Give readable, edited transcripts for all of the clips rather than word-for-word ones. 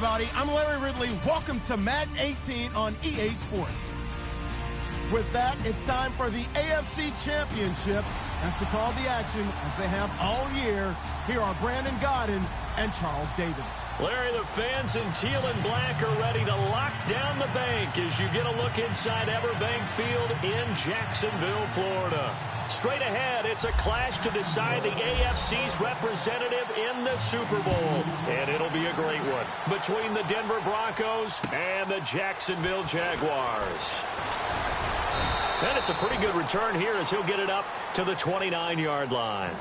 everybody. I'm Larry Ridley. Welcome to Madden 18 on EA Sports. With that, it's time for the AFC Championship. And to call the action, as they have all year, here are Brandon Godden and Charles Davis. Larry, the fans in teal and black are ready to lock down the bank as you get a look inside Everbank Field in Jacksonville, Florida. Straight ahead, it's a clash to decide the AFC's representative in the Super Bowl. And it'll be a great one between the Denver Broncos and the Jacksonville Jaguars. And it's a pretty good return here as he'll get it up to the 29-yard line.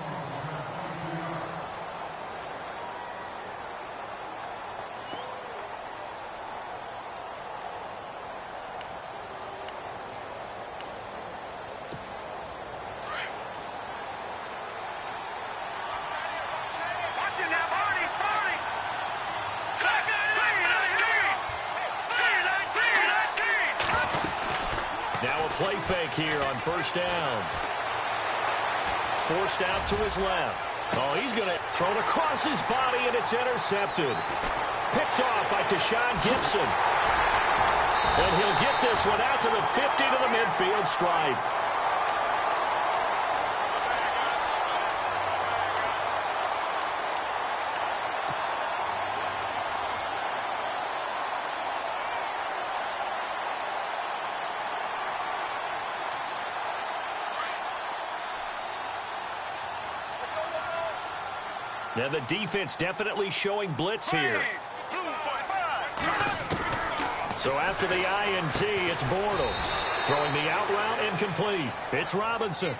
Play fake here on first down. Forced out to his left. Oh, he's going to throw it across his body, and it's intercepted. Picked off by Tashawn Gibson. And he'll get this one out to the 50 to the midfield stripe. Now the defense definitely showing blitz here. So after the INT, it's Bortles. Throwing the out route incomplete. It's Robinson.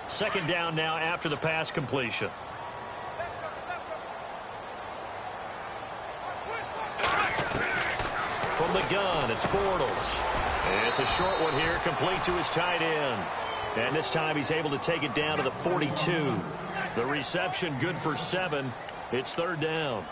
Second down now after the pass completion. From the gun, it's Bortles. It's a short one here, complete to his tight end. And this time he's able to take it down to the 42. The reception good for 7. It's third down.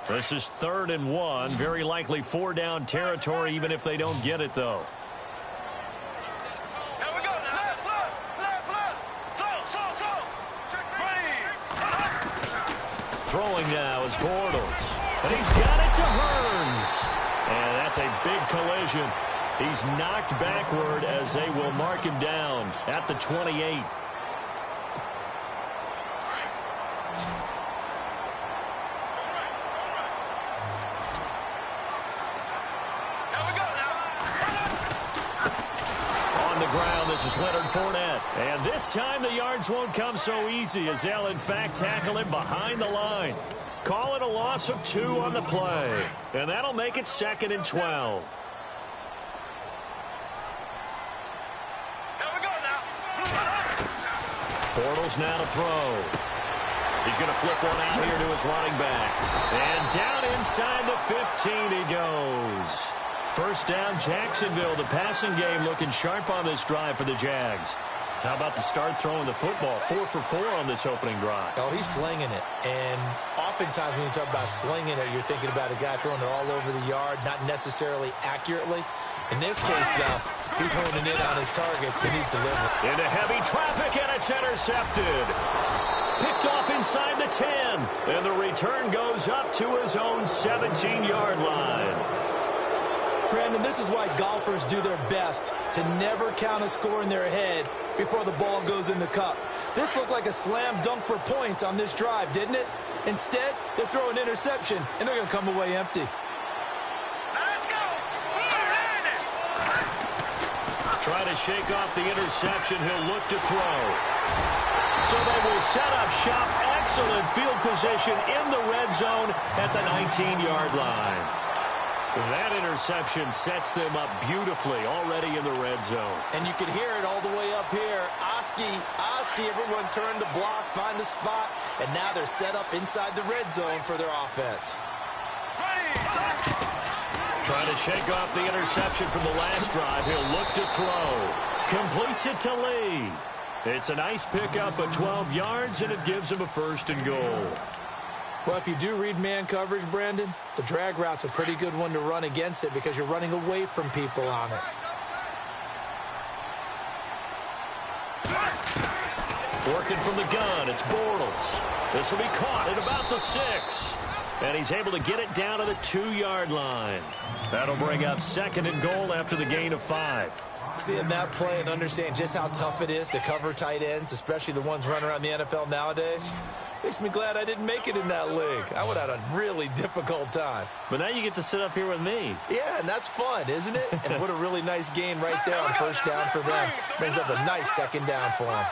This is 3rd and 1. Very likely 4-down territory, even if they don't get it, though. Throwing now is Bortles. And he's got it to Hearns. And that's a big collision. He's knocked backward as they will mark him down at the 28. This is Leonard Fournette. And this time the yards won't come so easy as they'll, in fact, tackle him behind the line. Call it a loss of 2 on the play. And that'll make it 2nd and 12. Bortles now to throw. He's going to flip one out here to his running back. And down inside the 15 he goes. First down, Jacksonville. The passing game looking sharp on this drive for the Jags. How about the start throwing the football? 4 for 4 on this opening drive. Oh, he's slinging it. And oftentimes when you talk about slinging it, you're thinking about a guy throwing it all over the yard, not necessarily accurately. In this case, though, he's honing in on his targets, and he's delivering. Into heavy traffic, and it's intercepted. Picked off inside the 10. And the return goes up to his own 17-yard line. Brandon, this is why golfers do their best to never count a score in their head before the ball goes in the cup. This looked like a slam dunk for points on this drive, didn't it? Instead, they throw an interception, and they're going to come away empty. Let's go! Try to shake off the interception. He'll look to throw. So they will set up shop. Excellent field position in the red zone at the 19-yard line. That interception sets them up beautifully already in the red zone. And you can hear it all the way up here. Oski, everyone turned to block, find the spot, and now they're set up inside the red zone for their offense. Trying to shake off the interception from the last drive. He'll look to throw. Completes it to Lee. It's a nice pickup of 12 yards, and it gives him a 1st and goal. Well, if you do read man coverage, Brandon, the drag route's a pretty good one to run against it because you're running away from people on it. Working from the gun, it's Bortles. This will be caught at about the 6. And he's able to get it down to the 2-yard line. That'll bring up 2nd and goal after the gain of 5. Seeing that play and understand just how tough it is to cover tight ends, especially the ones running around the NFL nowadays, makes me glad I didn't make it in that league. I would have had a really difficult time. But now you get to sit up here with me. Yeah, and that's fun, isn't it? And what a really nice gain right there on 1st down for them. Brings up a nice 2nd down for them.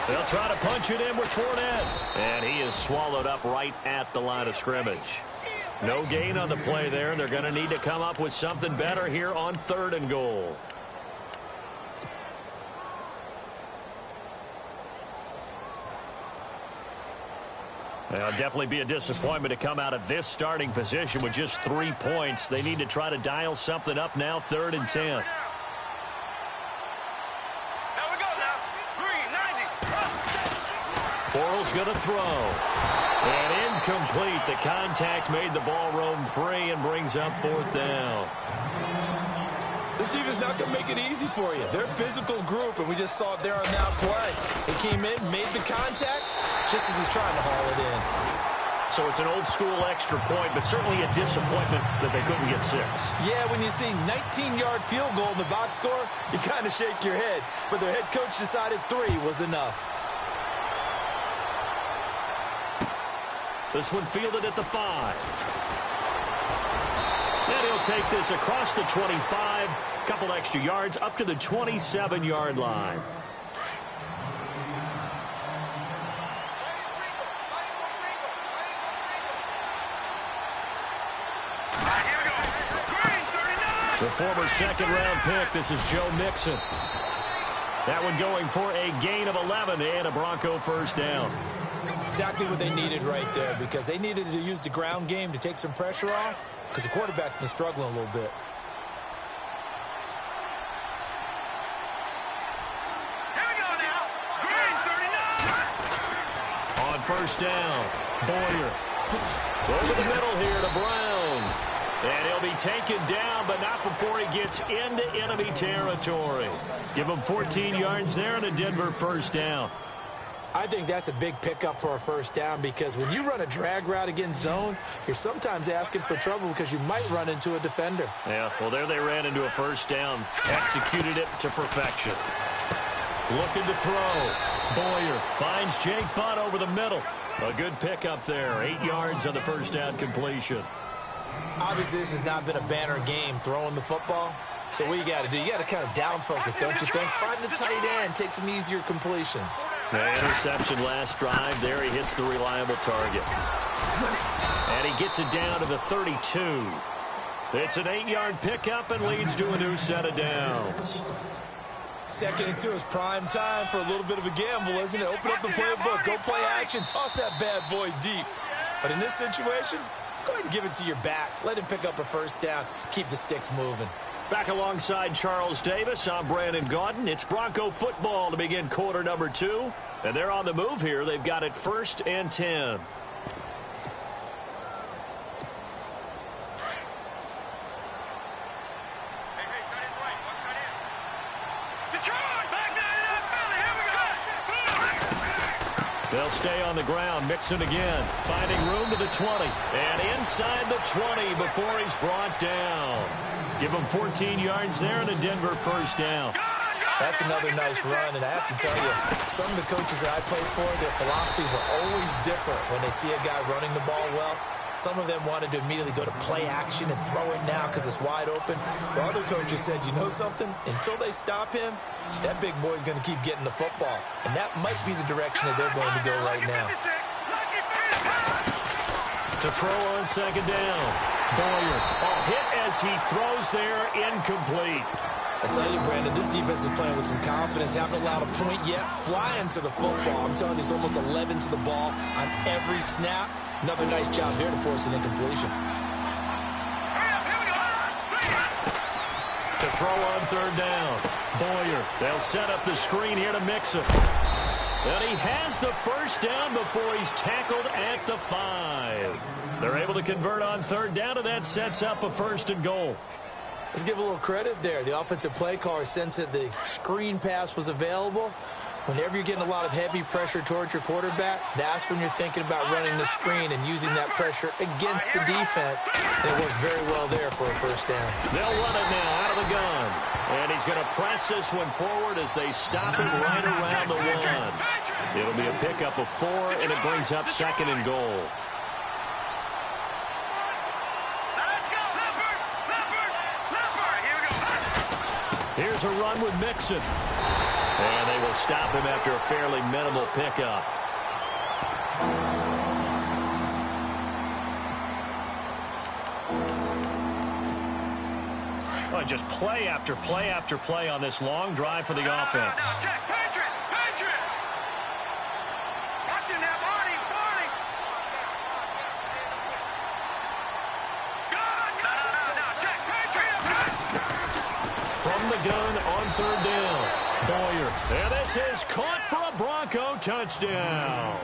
They'll try to punch it in with Fournette. And he is swallowed up right at the line of scrimmage. No gain on the play there. They're going to need to come up with something better here on 3rd and goal. It'll definitely be a disappointment to come out of this starting position with just 3 points. They need to try to dial something up now, 3rd and 10. Bortles going to throw. And incomplete. The contact made the ball roam free and brings up 4th down. This defense not going to make it easy for you. They're a physical group, and we just saw it there on that play. He came in, made the contact, just as he's trying to haul it in. So it's an old-school extra point, but certainly a disappointment that they couldn't get 6. Yeah, when you see 19-yard field goal in the box score, you kind of shake your head. But their head coach decided 3 was enough. This one fielded at the 5. And he'll take this across the 25. Couple extra yards up to the 27-yard line. The former 2nd-round pick, this is Joe Mixon. That one going for a gain of 11 and a Bronco 1st down. Exactly what they needed right there, because they needed to use the ground game to take some pressure off, because the quarterback's been struggling a little bit. Here we go now. Green 39. On 1st down, Boyer. Over the middle here to Brown. And he'll be taken down, but not before he gets into enemy territory. Give him 14 yards there and a Denver 1st down. I think that's a big pickup for a 1st down, because when you run a drag route against zone, you're sometimes asking for trouble because you might run into a defender. Yeah, well, there they ran into a 1st down. Executed it to perfection. Looking to throw. Boyer finds Jake Butt over the middle. A good pickup there. 8 yards on the 1st down completion. Obviously, this has not been a banner game throwing the football. So what you got to do, you got to kind of down focus, don't you think? Find the tight end, take some easier completions. The interception last drive. There he hits the reliable target. And he gets it down to the 32. It's an 8-yard pickup and leads to a new set of downs. 2nd and 2 is prime time for a little bit of a gamble, isn't it? Open up the playbook, go play action, toss that bad boy deep. But in this situation, go ahead and give it to your back. Let him pick up a 1st down, keep the sticks moving. Back alongside Charles Davis, I'm Brandon Gaudin. It's Bronco football to begin quarter number 2. And they're on the move here. They've got it 1st and 10. They'll stay on the ground. Mixon again. Finding room to the 20. And inside the 20 before he's brought down. Give him 14 yards there and a Denver 1st down. That's another nice run, and I have to tell you, some of the coaches that I played for, their philosophies were always different when they see a guy running the ball well. Some of them wanted to immediately go to play action and throw it now because it's wide open. While other coaches said, you know something? Until they stop him, that big boy's going to keep getting the football. And that might be the direction that they're going to go right now. To throw on 2nd down. Boyer, a hit as he throws there, incomplete. I tell you, Brandon, this defense is playing with some confidence. Haven't allowed a point yet. Flying to the football. I'm telling you, it's almost 11 to the ball on every snap. Another nice job there to force an incompletion. To throw on 3rd down. Boyer, they'll set up the screen here to Mixon. And he has the first down before he's tackled at the 5. They're able to convert on third down, and that sets up a 1st and goal. Let's give a little credit there. The offensive play caller sensed that the screen pass was available. Whenever you're getting a lot of heavy pressure towards your quarterback, that's when you're thinking about running the screen and using that pressure against the defense. And it worked very well there for a 1st down. They'll run it now out of the gun. And he's going to press this one forward as they stop it right around the 1. It'll be a pickup of 4, and it brings up 2nd and goal. Here's a run with Mixon. And they will stop him after a fairly minimal pickup. Oh, just play after play after play on this long drive for the offense. From the gun on 3rd down. Boyer. And this is caught for a Bronco touchdown.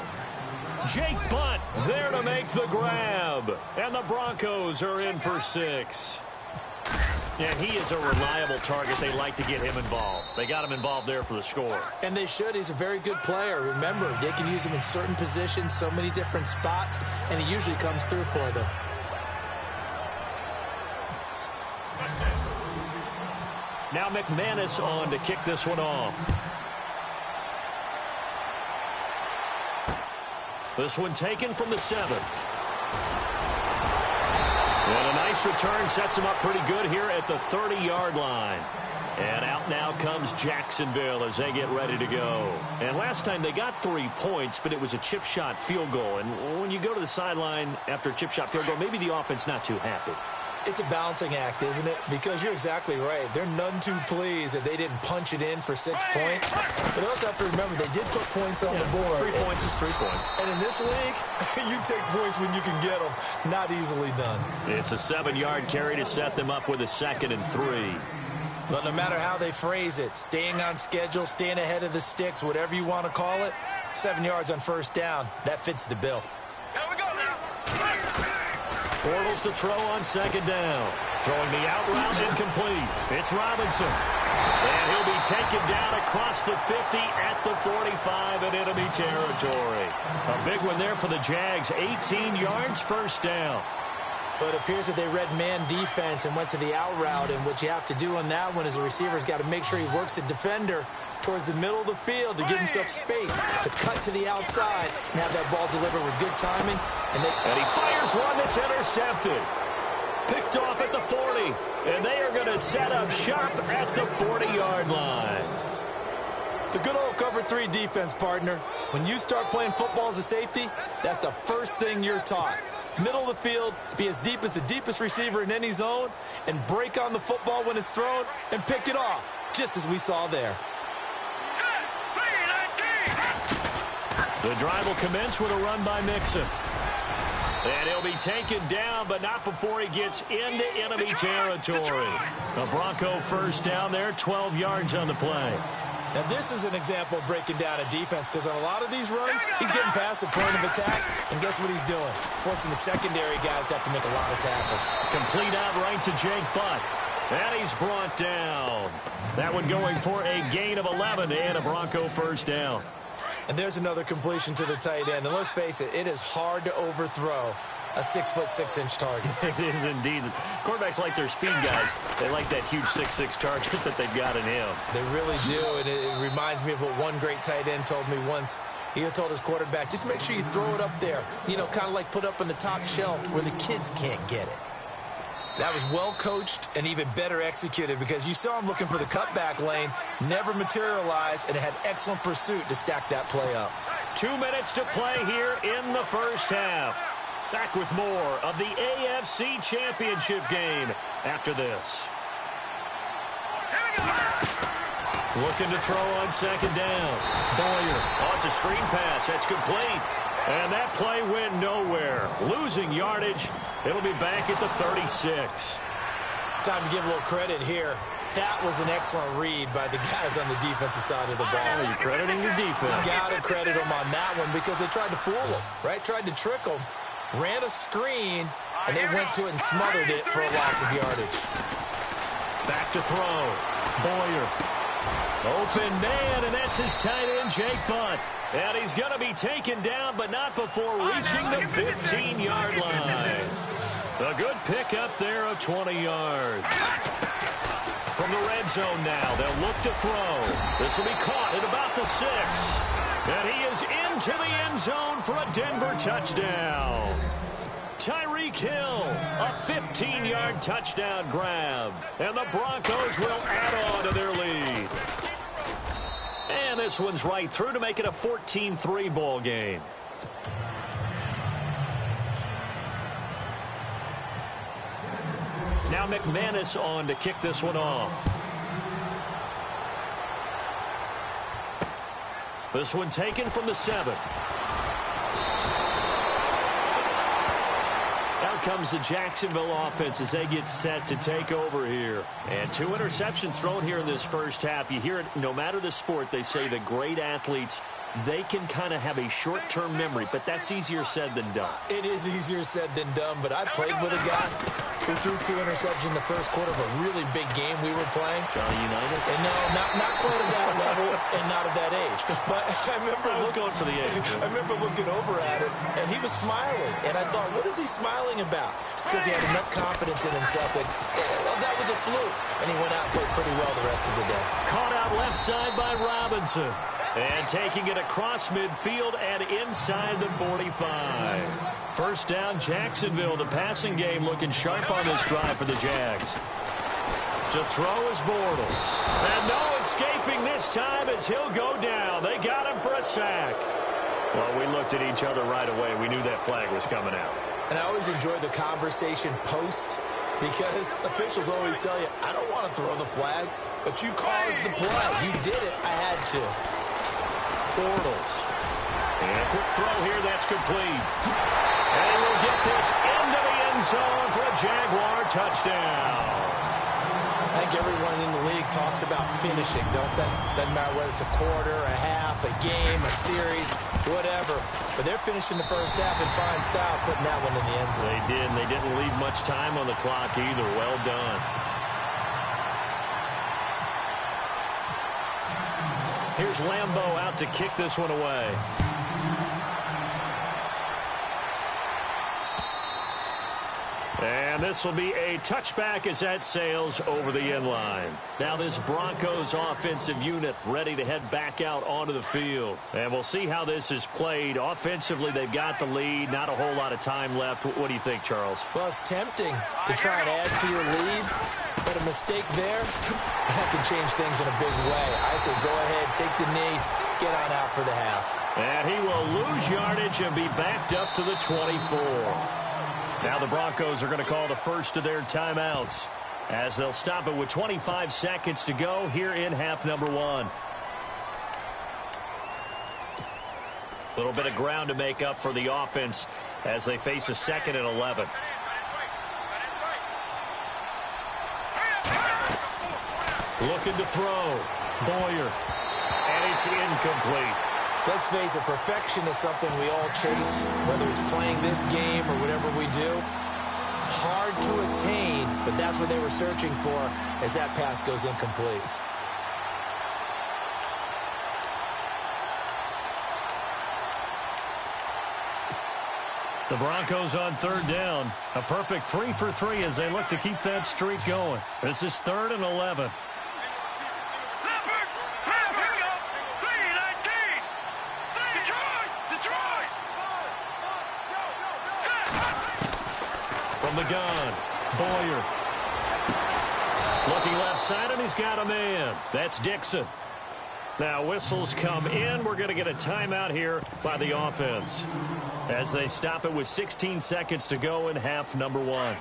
Jake Butt there to make the grab. And the Broncos are in for 6. And he is a reliable target. They like to get him involved. They got him involved there for the score. And they should. He's a very good player. Remember, they can use him in certain positions, so many different spots, and he usually comes through for them. Now McManus on to kick this one off. This one taken from the 7. And a nice return sets him up pretty good here at the 30-yard line. And out now comes Jacksonville as they get ready to go. And last time they got 3 points, but it was a chip shot field goal. And when you go to the sideline after a chip shot field goal, maybe the offense not too happy. It's a balancing act, isn't it? Because you're exactly right. They're none too pleased that they didn't punch it in for 6 points. But they also have to remember they did put points on the board. 3 points is 3 points. And in this league, you take points when you can get them. Not easily done. It's a 7-yard carry to set them up with a 2nd and 3. But no matter how they phrase it, staying on schedule, staying ahead of the sticks, whatever you want to call it, 7 yards on 1st down, that fits the bill. Here we go now. Bortles to throw on 2nd down. Throwing the out route incomplete. It's Robinson. And he'll be taken down across the 50 at the 45 in enemy territory. A big one there for the Jags. 18 yards, 1st down. But it appears that they read man defense and went to the out route. And what you have to do on that one is the receiver's got to make sure he works the defender towards the middle of the field to give himself space to cut to the outside and have that ball delivered with good timing. And he fires one that's intercepted. Picked off at the 40. And they are going to set up shop at the 40-yard line. The good old cover 3 defense, partner. When you start playing football as a safety, that's the first thing you're taught. Middle of the field, be as deep as the deepest receiver in any zone, and break on the football when it's thrown and pick it off, just as we saw there. The drive will commence with a run by Mixon. And he'll be taken down, but not before he gets into enemy territory. A Bronco 1st down there, 12 yards on the play. Now, this is an example of breaking down a defense, because on a lot of these runs, he's getting past the point of attack, and guess what he's doing? Forcing the secondary guys to have to make a lot of tackles. Complete out right to Jake Butt. And he's brought down. That one going for a gain of 11 and a Bronco 1st down. And there's another completion to the tight end. And let's face it, it is hard to overthrow a 6'6" target. It is indeed. Quarterbacks like their speed guys. They like that huge 6'6" target that they've got in him. They really do, and it reminds me of what one great tight end told me once. He told his quarterback, just make sure you throw it up there. You know, kind of like put up on the top shelf where the kids can't get it. That was well coached and even better executed, because you saw him looking for the cutback lane, never materialized, and it had excellent pursuit to stack that play up. 2 minutes to play here in the 1st half. Back with more of the AFC Championship game after this. Looking to throw on 2nd down. Boyer. Oh, it's a screen pass. That's complete. And that play went nowhere. Losing yardage. It'll be back at the 36. Time to give a little credit here. That was an excellent read by the guys on the defensive side of the ball. You're crediting your defense. You got to credit them on that one because they tried to fool them, right? Tried to trick them, ran a screen, and they went to it and smothered it for a loss of yardage. Back to throw. Boyer. Open man, and that's his tight end, Jake Butt. And he's going to be taken down, but not before reaching the 15-yard line. A good pickup there of 20 yards. From the red zone now, they'll look to throw. This will be caught at about the 6. And he is into the end zone for a Denver touchdown. Tyreek Hill, a 15-yard touchdown grab. And the Broncos will add on to their lead. And this one's right through to make it a 14-3 ball game. Now McManus on to kick this one off. This one taken from the 7. Out comes the Jacksonville offense as they get set to take over here. And 2 interceptions thrown here in this first half. You hear it, no matter the sport, they say the great athletes, they can kind of have a short-term memory, but that's easier said than done. It is easier said than done, but I played with a guy who threw 2 interceptions in the first quarter of a really big game we were playing. Johnny Unitas? And no, not quite at that level and not at that age. But I was going for the age. I remember looking over at him, and he was smiling. And I thought, what is he smiling about? It's because he had enough confidence in himself that, well, that was a fluke. And he went out and played pretty well the rest of the day. Caught out left side by Robinson. And taking it across midfield and inside the 45. First down, Jacksonville. The passing game looking sharp on this drive for the Jags. To throw is Bortles. And no escaping this time as he'll go down. They got him for a sack. Well, we looked at each other right away. We knew that flag was coming out. And I always enjoy the conversation post because officials always tell you, I don't want to throw the flag, but you caused the play. You did it. I had to. Bortles. And a quick throw here, that's complete. And he will get this into the end zone for a Jaguar touchdown. I think everyone in the league talks about finishing, don't they? Doesn't matter whether it's a quarter, a half, a game, a series, whatever. But they're finishing the first half in fine style, putting that one in the end zone. They did, and they didn't leave much time on the clock either. Well done. Here's Lambeau out to kick this one away. And this will be a touchback as that sails over the end line. Now this Broncos offensive unit ready to head back out onto the field. And we'll see how this is played. Offensively, they've got the lead. Not a whole lot of time left. What do you think, Charles? Well, it's tempting to try and add to your lead. But a mistake there, that can change things in a big way. I say go ahead, take the knee, get on out for the half. And he will lose yardage and be backed up to the 24. Now the Broncos are going to call the first of their timeouts as they'll stop it with 25 seconds to go here in half number 1. A little bit of ground to make up for the offense as they face a 2nd and 11. Looking to throw. Boyer. And it's incomplete. Let's face it, perfection is something we all chase, whether it's playing this game or whatever we do. Hard to attain, but that's what they were searching for as that pass goes incomplete. The Broncos on 3rd down. A perfect 3 for 3 as they look to keep that streak going. This is 3rd and 11. From the gun, Boyer. Looking left side, and he's got a man. That's Dixon. Now whistles come in. We're going to get a timeout here by the offense as they stop it with 16 seconds to go in half number 1.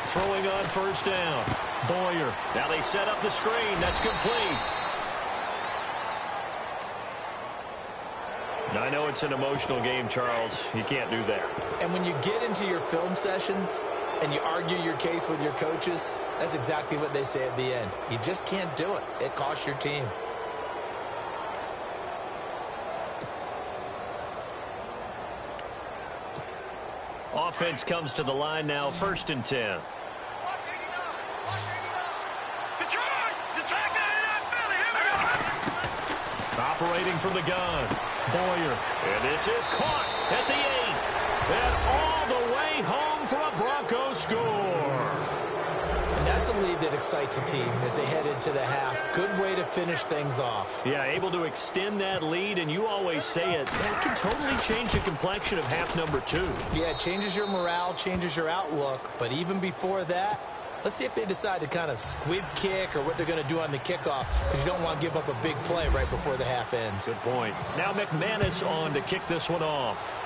Throwing on 1st down. Boyer. Now they set up the screen. That's complete. I know it's an emotional game, Charles. You can't do that. And when you get into your film sessions and you argue your case with your coaches, that's exactly what they say at the end. You just can't do it. It costs your team. Offense comes to the line now, 1st and 10. Operating from the gun, Boyer. And this is caught at the 8. And all the way home for a Broncos score. And that's a lead that excites a team as they head into the half. Good way to finish things off. Yeah, able to extend that lead, and you always say it, that can totally change the complexion of half number 2. Yeah, it changes your morale, changes your outlook. But even before that, let's see if they decide to kind of squib kick or what they're going to do on the kickoff, because you don't want to give up a big play right before the half ends. Good point. Now McManus on to kick this one off.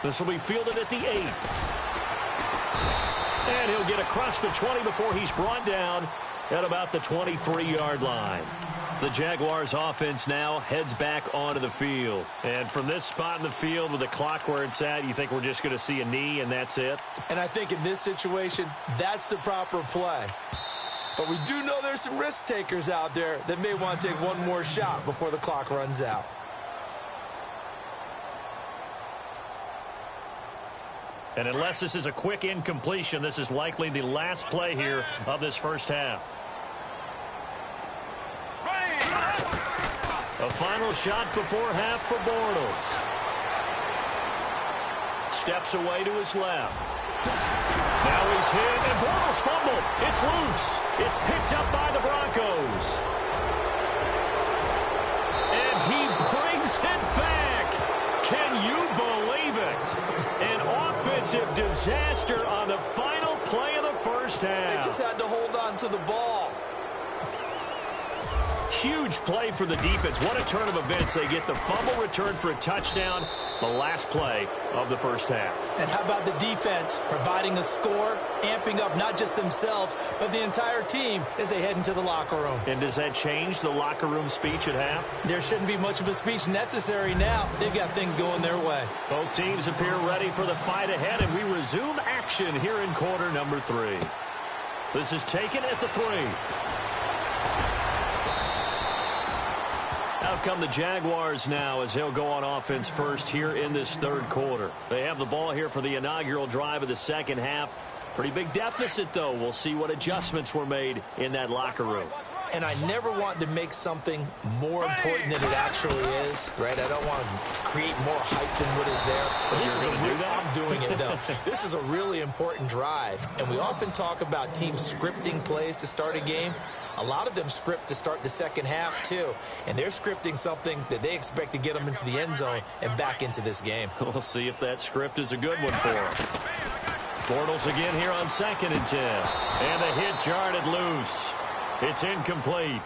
This will be fielded at the 8. And he'll get across the 20 before he's brought down at about the 23-yard line. The Jaguars offense now heads back onto the field. And from this spot in the field with the clock where it's at, you think we're just going to see a knee and that's it? And I think in this situation, that's the proper play. But we do know there's some risk takers out there that may want to take one more shot before the clock runs out. And unless this is a quick incompletion, this is likely the last play here of this first half. A final shot before half for Bortles. Steps away to his left. Now he's hit, and Bortles fumbled. It's loose. It's picked up by the Broncos. And he brings it back. Can you believe it? An offensive disaster on the final play of the first half. They just had to hold on to the ball. Huge play for the defense. What a turn of events. They get the fumble return for a touchdown, the last play of the first half. And how about the defense providing a score, amping up not just themselves, but the entire team as they head into the locker room. And does that change the locker room speech at half? There shouldn't be much of a speech necessary now. They've got things going their way. Both teams appear ready for the fight ahead, and we resume action here in quarter number 3. This is taken at the 3. Out come the Jaguars now as they'll go on offense first here in this third quarter. They have the ball here for the inaugural drive of the second half. Pretty big deficit, though. We'll see what adjustments were made in that locker room. And I never want to make something more important than it actually is, right? I don't want to create more hype than what is there. But this is I'm doing it, though. This is a really important drive. And we often talk about teams scripting plays to start a game. A lot of them script to start the second half, too. And they're scripting something that they expect to get them into the end zone and back into this game. We'll see if that script is a good one for them. Bortles again here on 2nd and 10. And the hit jarred it loose. It's incomplete.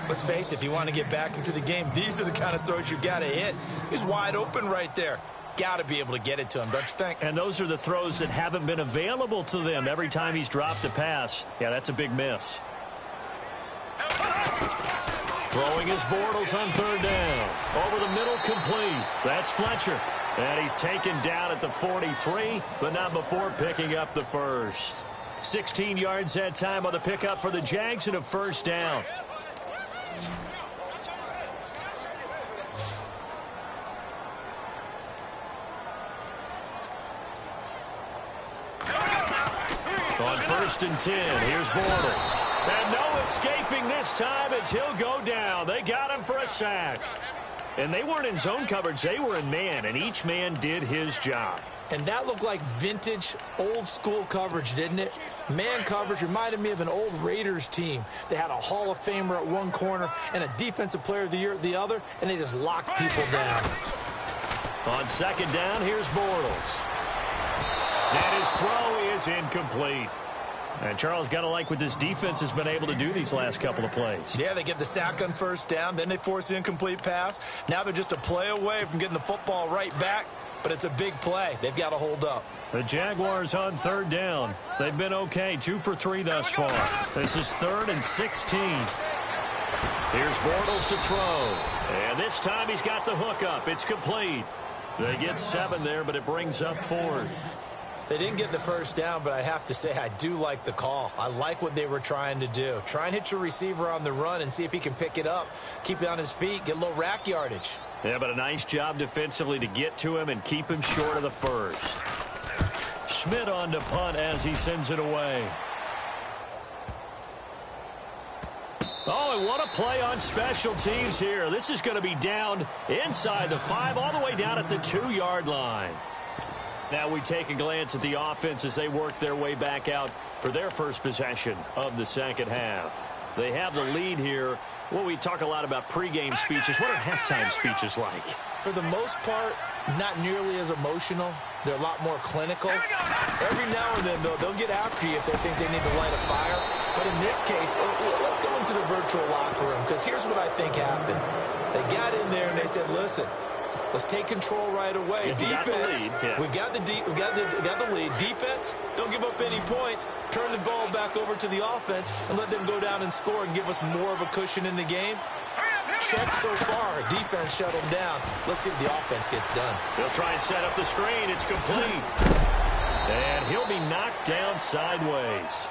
Let's face it, if you want to get back into the game, these are the kind of throws you got to hit. He's wide open right there. Got to be able to get it to him, don't you think? And those are the throws that haven't been available to them every time he's dropped a pass. Yeah, that's a big miss. Throwing his Bortles on 3rd down. Over the middle, complete. That's Fletcher. And he's taken down at the 43, but not before picking up the first. 16 yards that time on the pickup for the Jags and a first down. On 1st and 10, here's Bortles. And no escaping this time as he'll go down. They got him for a sack. And they weren't in zone coverage. They were in man, and each man did his job. And that looked like vintage, old-school coverage, didn't it? Man coverage reminded me of an old Raiders team. They had a Hall of Famer at one corner and a Defensive Player of the Year at the other, and they just locked people down. On 2nd down, here's Bortles. And his throw is incomplete. And Charles, got to like what this defense has been able to do these last couple of plays. Yeah, they get the sack on 1st down, then they force the incomplete pass. Now they're just a play away from getting the football right back, but it's a big play. They've got to hold up. The Jaguars on 3rd down. They've been okay, 2 for 3 thus far. This is 3rd and 16. Here's Bortles to throw. And this time he's got the hook up. It's complete. They get 7 there, but it brings up 4th. They didn't get the first down, but I have to say I do like the call. I like what they were trying to do. Try and hit your receiver on the run and see if he can pick it up. Keep it on his feet. Get a little rack yardage. Yeah, but a nice job defensively to get to him and keep him short of the first. Schmidt on to punt as he sends it away. Oh, and what a play on special teams here. This is going to be down inside the 5, all the way down at the 2-yard line. Now we take a glance at the offense as they work their way back out for their first possession of the second half. They have the lead here. Well, we talk a lot about pregame speeches. What are halftime speeches like? For the most part, not nearly as emotional. They're a lot more clinical. Every now and then, though, they'll get after you if they think they need to light a fire. But in this case, let's go into the virtual locker room, because here's what I think happened. They got in there and they said, listen, let's take control right away. Defense, we've got the lead. Defense, don't give up any points. Turn the ball back over to the offense and let them go down and score and give us more of a cushion in the game. Check so far. Defense shut them down. Let's see if the offense gets done. They'll try and set up the screen. It's complete. And he'll be knocked down sideways.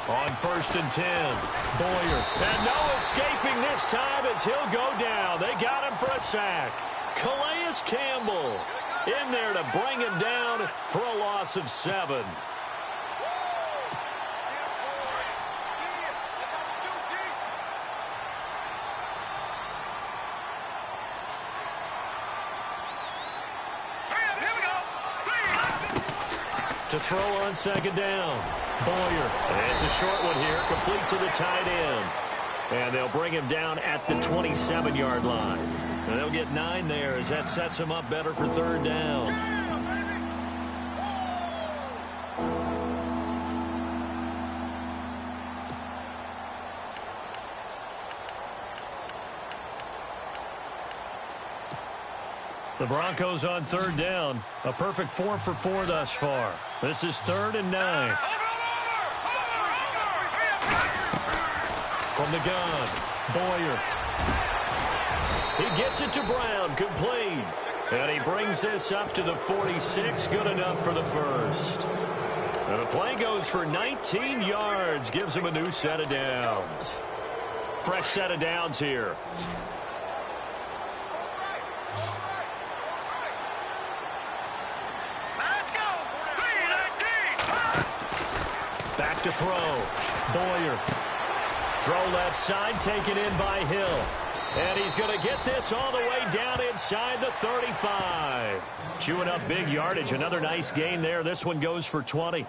On 1st and 10, Boyer. And no escaping this time as he'll go down. They got him for a sack. Calais Campbell in there to bring him down for a loss of 7. To throw on 2nd down. Boyer. And it's a short one here, complete to the tight end. And they'll bring him down at the 27-yard line. And they'll get 9 there as that sets him up better for 3rd down. The Broncos on 3rd down. A perfect 4 for 4 thus far. This is 3rd and 9. From the gun, Boyer. He gets it to Brown, complete. And he brings this up to the 46, good enough for the first. And the play goes for 19 yards, gives him a new set of downs. Fresh set of downs here. Back to throw. Boyer. Throw left side, taken in by Hill. And he's going to get this all the way down inside the 35. Chewing up big yardage. Another nice gain there. This one goes for 20.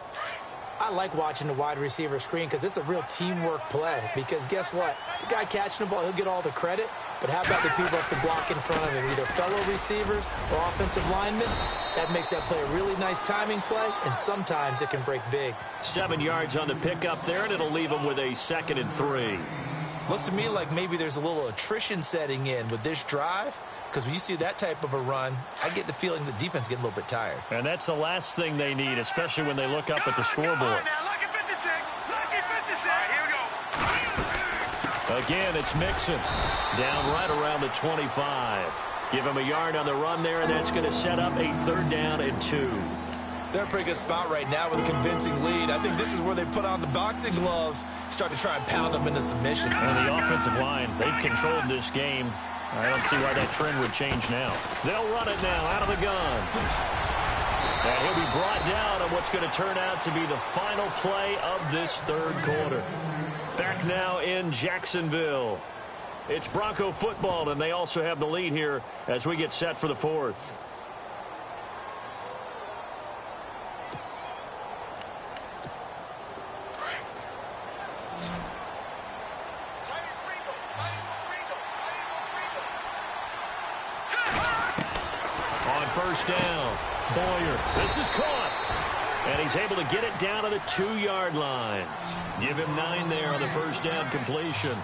I like watching the wide receiver screen because it's a real teamwork play. Because guess what? The guy catching the ball, he'll get all the credit. But how about the people up to block in front of him, either fellow receivers or offensive linemen? That makes that play a really nice timing play, and sometimes it can break big. 7 yards on the pickup there, and it'll leave him with a 2nd and 3. Looks to me like maybe there's a little attrition setting in with this drive, because when you see that type of a run, I get the feeling the defense getting a little bit tired. And that's the last thing they need, especially when they look up at the scoreboard. Again, it's Mixon. Down right around the 25. Give him a yard on the run there, and that's going to set up a 3rd down and 2. They're in a pretty good spot right now with a convincing lead. I think this is where they put on the boxing gloves, start to try and pound them into submission. And the offensive line, they've controlled this game. I don't see why that trend would change now. They'll run it now out of the gun. And he'll be brought down on what's going to turn out to be the final play of this 3rd quarter. Back now in Jacksonville. It's Bronco football, and they also have the lead here as we get set for the 4th. On 1st down, Boyer. This is caught. And he's able to get it down to the 2-yard line. Give him 9 there on the first down completion.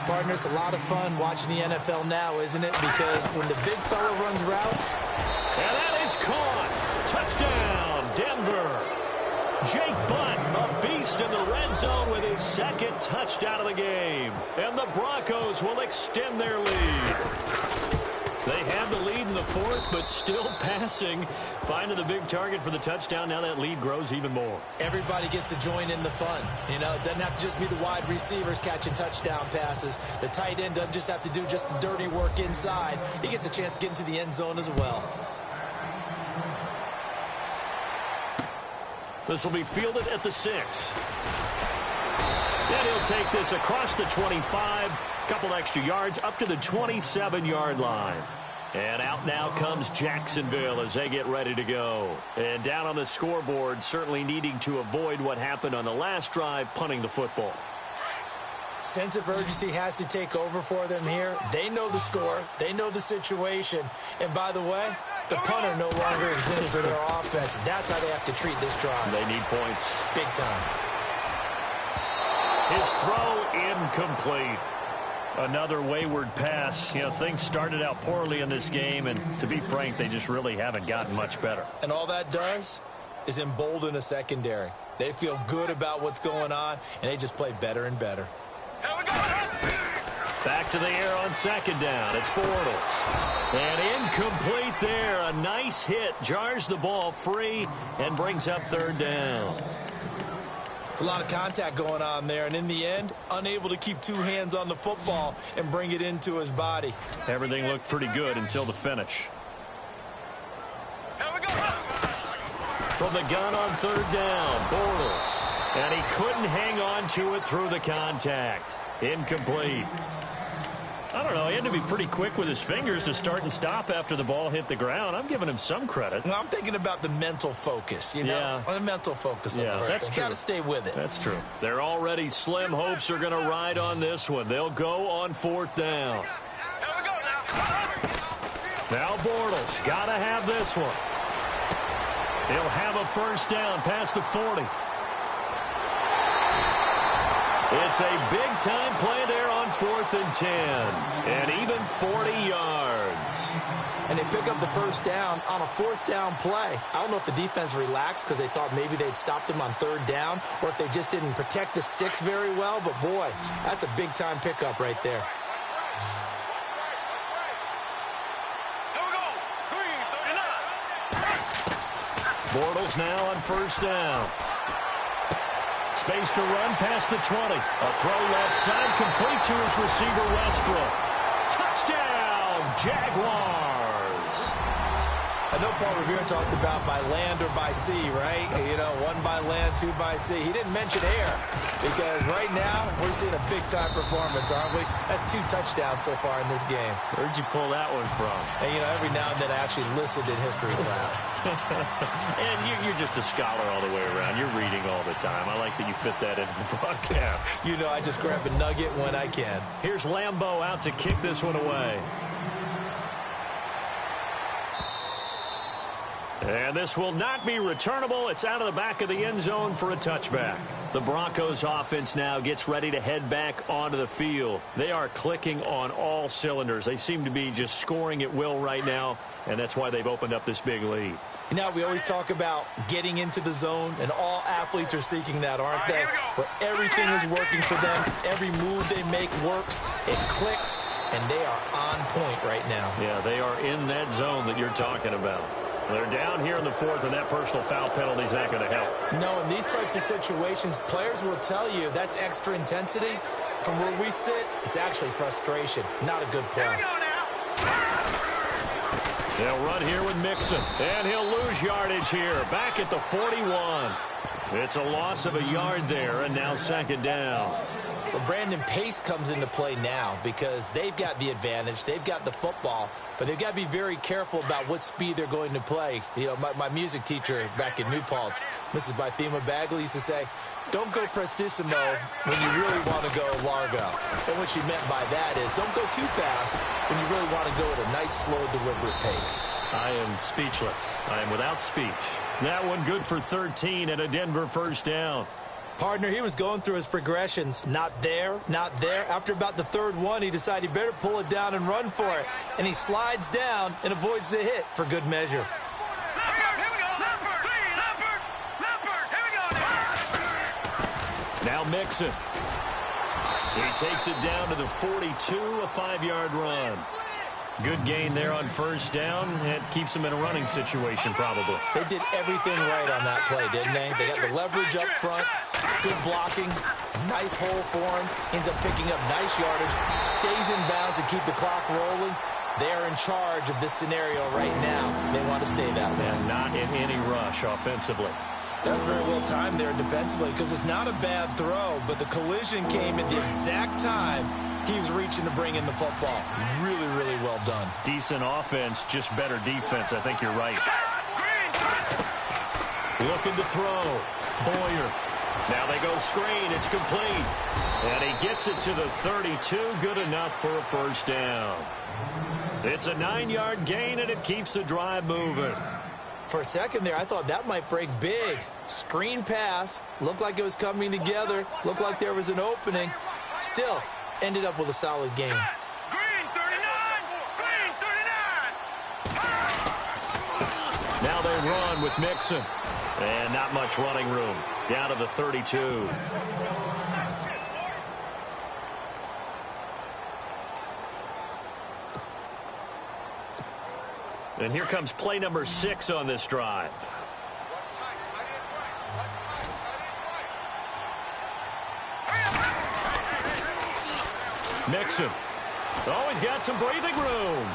Partner, it's a lot of fun watching the NFL now, isn't it? Because when the big fella runs routes. And that is caught. Touchdown, Denver. Jake Butt, a beast in the red zone with his second touchdown of the game. And the Broncos will extend their lead. They have the lead in the fourth, but still passing. Finding the big target for the touchdown. Now that lead grows even more. Everybody gets to join in the fun. You know, it doesn't have to just be the wide receivers catching touchdown passes. The tight end doesn't just have to do just the dirty work inside. He gets a chance to get into the end zone as well. This will be fielded at the 6. And he'll take this across the 25. Couple extra yards up to the 27-yard line. And out now comes Jacksonville as they get ready to go. And down on the scoreboard, certainly needing to avoid what happened on the last drive, punting the football. Sense of urgency has to take over for them here. They know the score. They know the situation. And by the way, the punter no longer exists for their offense. That's how they have to treat this drive. They need points. Big time. His throw incomplete. Another wayward pass. You know, things started out poorly in this game, and to be frank, they just really haven't gotten much better. And all that does is embolden a secondary. They feel good about what's going on, and they just play better and better. Back to the air on second down. It's Bortles. And incomplete there. A nice hit. Jars the ball free and brings up third down. It's a lot of contact going on there, and in the end, unable to keep two hands on the football and bring it into his body. Everything looked pretty good until the finish. From the gun on third down, Bortles. And he couldn't hang on to it through the contact. Incomplete. I don't know. He had to be pretty quick with his fingers to start and stop after the ball hit the ground. I'm giving him some credit. Well, I'm thinking about the mental focus, you know? Yeah. The mental focus. Yeah, that's true. Got to stay with it. That's true. They're already slim hopes are going to ride on this one. They'll go on fourth down. Now Bortles got to have this one. He'll have a first down past the 40. It's a big-time play there on 4th and 10. And even 40 yards. And they pick up the first down on a fourth down play. I don't know if the defense relaxed because they thought maybe they'd stopped him on third down or if they just didn't protect the sticks very well. But, boy, that's a big-time pickup right there. Bortles now on first down. Space to run past the 20. A throw left side complete to his receiver Westbrook. Touchdown, Jaguars. I know Paul Revere talked about by land or by sea, right? You know, one by land, two by sea. He didn't mention air because right now we're seeing a big-time performance, aren't we? That's 2 touchdowns so far in this game. Where'd you pull that one from? And, you know, every now and then I actually listened in history class. And you're just a scholar all the way around. You're reading all the time. I like that you fit that into the broadcast. You know, I just grab a nugget when I can. Here's Lambeau out to kick this one away. And this will not be returnable. It's out of the back of the end zone for a touchback. The Broncos offense now gets ready to head back onto the field. They are clicking on all cylinders. They seem to be just scoring at will right now, and that's why they've opened up this big lead. You know, we always talk about getting into the zone, and all athletes are seeking that, aren't they? Where everything is working for them. Every move they make works. It clicks, and they are on point right now. Yeah, they are in that zone that you're talking about. They're down here in the fourth, and that personal foul penalty is not going to help. No, in these types of situations, players will tell you that's extra intensity. From where we sit, it's actually frustration. Not a good play. They'll run here with Mixon, and he'll lose yardage here. Back at the 41. It's a loss of a yard there, and now second down. Well, Brandon, pace comes into play now because they've got the advantage. They've got the football, but they've got to be very careful about what speed they're going to play. You know, my music teacher back in New Paltz, Mrs. Bythema Bagley, used to say, don't go prestissimo when you really want to go largo. And what she meant by that is don't go too fast when you really want to go at a nice, slow, deliberate pace. I am speechless. I am without speech. That one good for 13 and a Denver first down. Partner, he was going through his progressions. Not there, not there. After about the third one, he decided he better pull it down and run for it. And he slides down and avoids the hit for good measure. Now Mixon. He takes it down to the 42, a 5-yard run. Good gain there on first down. It keeps him in a running situation, probably. They did everything right on that play, didn't they? They got the leverage up front, good blocking, nice hole for him, ends up picking up nice yardage, stays in bounds to keep the clock rolling. They're in charge of this scenario right now. They want to stay that way. And not in any rush offensively. That's very well timed there defensively because it's not a bad throw, but the collision came at the exact time he was reaching to bring in the football. Really, really well done. Decent offense, just better defense. I think you're right. Looking to throw. Boyer. Now they go screen. It's complete. And he gets it to the 32. Good enough for a first down. It's a 9-yard gain, and it keeps the drive moving. For a second there, I thought that might break big. Screen pass. Looked like it was coming together. Looked like there was an opening. Still, ended up with a solid game. Green 39! Green 39! Now they run with Mixon. And not much running room. Down to the 32. And here comes play number 6 on this drive. Mixon. Oh, he's got some breathing room.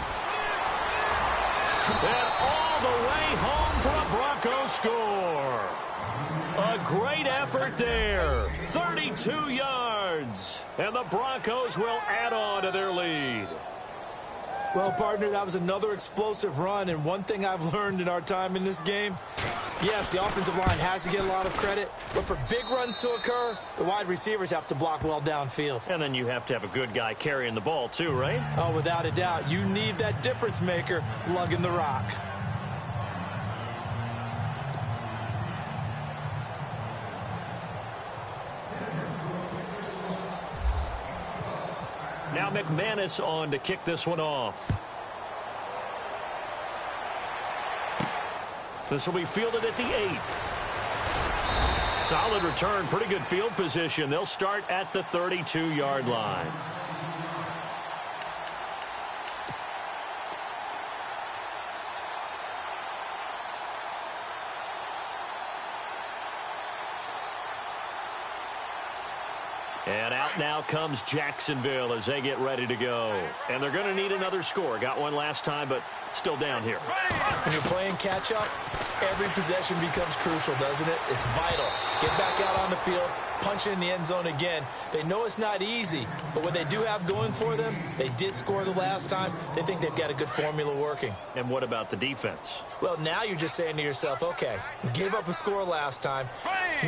And all the way home for a Broncos score. A great effort there. 32 yards. And the Broncos will add on to their lead. Well, partner, that was another explosive run, and one thing I've learned in our time in this game, yes, the offensive line has to get a lot of credit, but for big runs to occur, the wide receivers have to block well downfield. And then you have to have a good guy carrying the ball too, right? Oh, without a doubt. You need that difference maker lugging the rock. Now McManus on to kick this one off. This will be fielded at the 8. Solid return, pretty good field position. They'll start at the 32-yard line. And out now comes Jacksonville as they get ready to go. And they're going to need another score. Got one last time, but still down here. When you're playing catch-up, every possession becomes crucial, doesn't it? It's vital. Get back out on the field, punch it in the end zone again. They know it's not easy, but what they do have going for them, they did score the last time. They think they've got a good formula working. And what about the defense? Well, now you're just saying to yourself, okay, we gave up a score last time.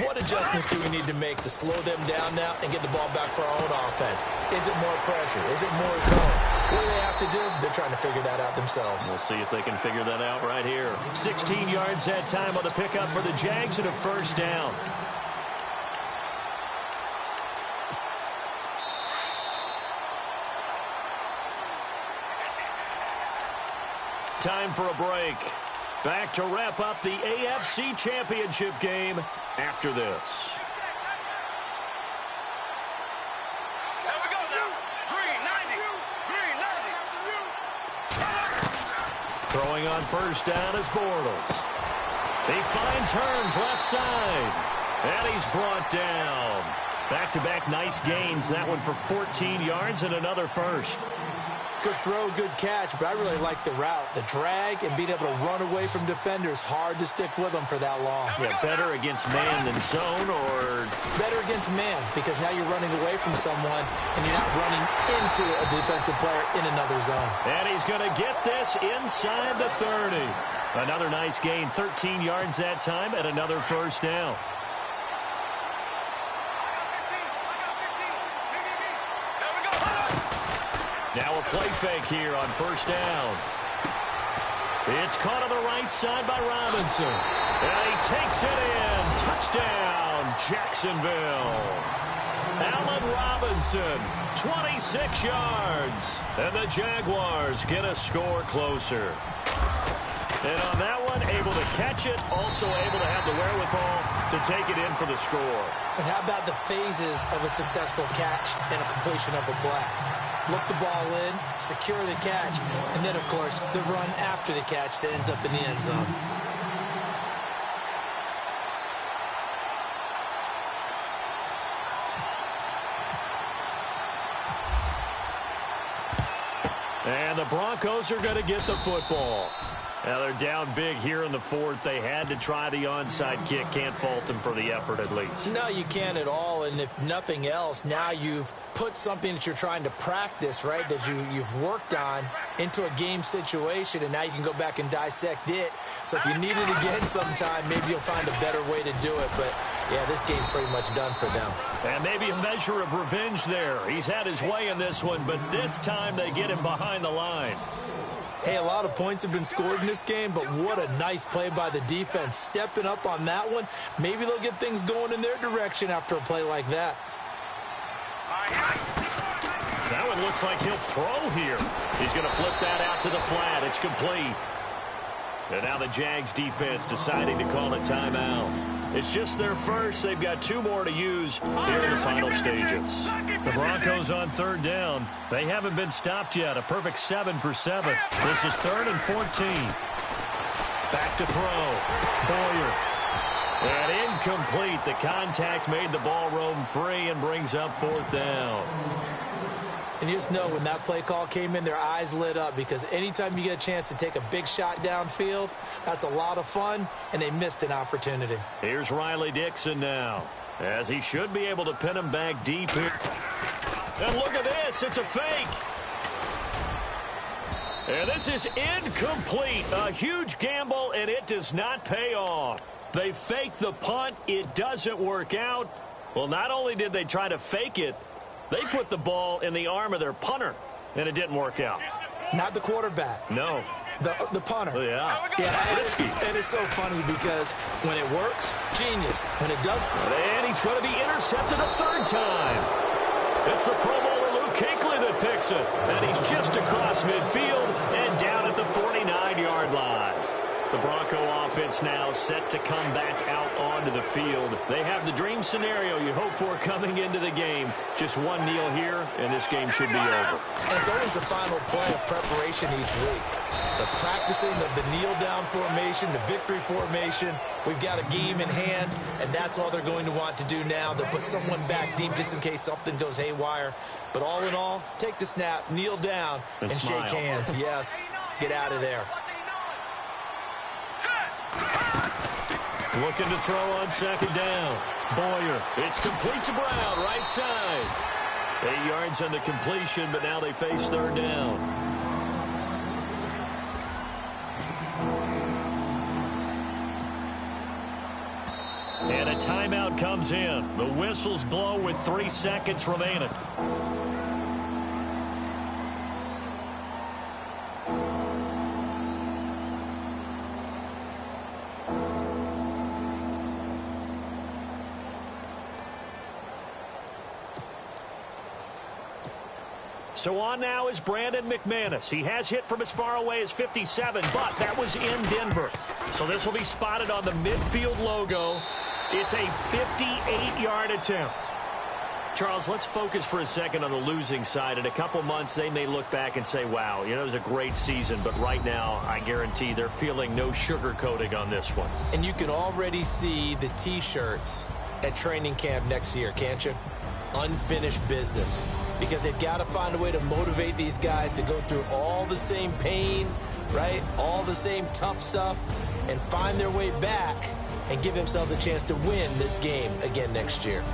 What adjustments do we need to make to slow them down now and get the ball back for our own offense? Is it more pressure? Is it more zone? What do they have to do? They're trying to figure that out themselves. We'll see if they can figure that out right here. 16 yards that time on the pickup for the Jags and a first down. Time for a break. Back to wrap up the AFC Championship game after this. Here we go now. Green 90. Green 90. Throwing on first down is Bortles. He finds Hearns left side. And he's brought down. Back-to-back nice gains. That one for 14 yards and another first. Good throw, good catch, but I really like the route. The drag and being able to run away from defenders, hard to stick with them for that long. Yeah, better against man than zone, or better against man, because now you're running away from someone and you're not running into a defensive player in another zone. And he's going to get this inside the 30. Another nice gain, 13 yards that time, and another first down. Now a play fake here on first down. It's caught on the right side by Robinson. And he takes it in. Touchdown, Jacksonville. Allen Robinson, 26 yards. And the Jaguars get a score closer. And on that one, able to catch it, also able to have the wherewithal to take it in for the score. And how about the phases of a successful catch and a completion of a play? Look the ball in, secure the catch, and then, of course, the run after the catch that ends up in the end zone. And the Broncos are going to get the football. Now they're down big here in the fourth. They had to try the onside kick. Can't fault them for the effort at least. No, you can't at all. And if nothing else, now you've put something that you're trying to practice, right, that you've worked on into a game situation, and now you can go back and dissect it. So if you need it again sometime, maybe you'll find a better way to do it. But, yeah, this game's pretty much done for them. And maybe a measure of revenge there. He's had his way in this one, but this time they get him behind the line. Hey, a lot of points have been scored in this game, but what a nice play by the defense. Stepping up on that one, maybe they'll get things going in their direction after a play like that. That one looks like he'll throw here. He's going to flip that out to the flat. It's complete. And now the Jags defense deciding to call a timeout. It's just their first. They've got 2 more to use here in the final stages. The Broncos on third down. They haven't been stopped yet. A perfect 7 for 7. This is 3rd and 14. Back to throw. Boyer. And incomplete. The contact made the ball roam free and brings up 4th down. And you just know when that play call came in, their eyes lit up, because anytime you get a chance to take a big shot downfield, that's a lot of fun, and they missed an opportunity. Here's Riley Dixon now, as he should be able to pin him back deep here. And look at this. It's a fake. And this is incomplete. A huge gamble, and it does not pay off. They fake the punt. It doesn't work out. Well, not only did they try to fake it, they put the ball in the arm of their punter, and it didn't work out. Not the quarterback. No. The punter. Oh, yeah. And it's so funny because when it works, genius. When it doesn't. And he's going to be intercepted a 3rd time. It's the Pro Bowler Luke Kuechly that picks it. And he's just across midfield and down at the 49-yard line. The Bronco offense now set to come back out onto the field. They have the dream scenario you hope for coming into the game. Just one kneel here, and this game should be over. And it's always the final play of preparation each week. The practicing of the kneel-down formation, the victory formation. We've got a game in hand, and that's all they're going to want to do now. They'll put someone back deep just in case something goes haywire. But all in all, take the snap, kneel down, and shake hands. Yes, get out of there. Looking to throw on 2nd down. Boyer. It's complete to Brown, right side. 8 yards on the completion, but now they face 3rd down. And a timeout comes in. The whistles blow with 3 seconds remaining. So on now is Brandon McManus. He has hit from as far away as 57, but that was in Denver. So this will be spotted on the midfield logo. It's a 58-yard attempt. Charles, let's focus for a second on the losing side. In a couple months, they may look back and say, wow, it was a great season. But right now, I guarantee they're feeling no sugarcoating on this one. And you can already see the T-shirts at training camp next year, can't you? Unfinished business. Because they've got to find a way to motivate these guys to go through all the same pain, right? All the same tough stuff, and find their way back and give themselves a chance to win this game again next year.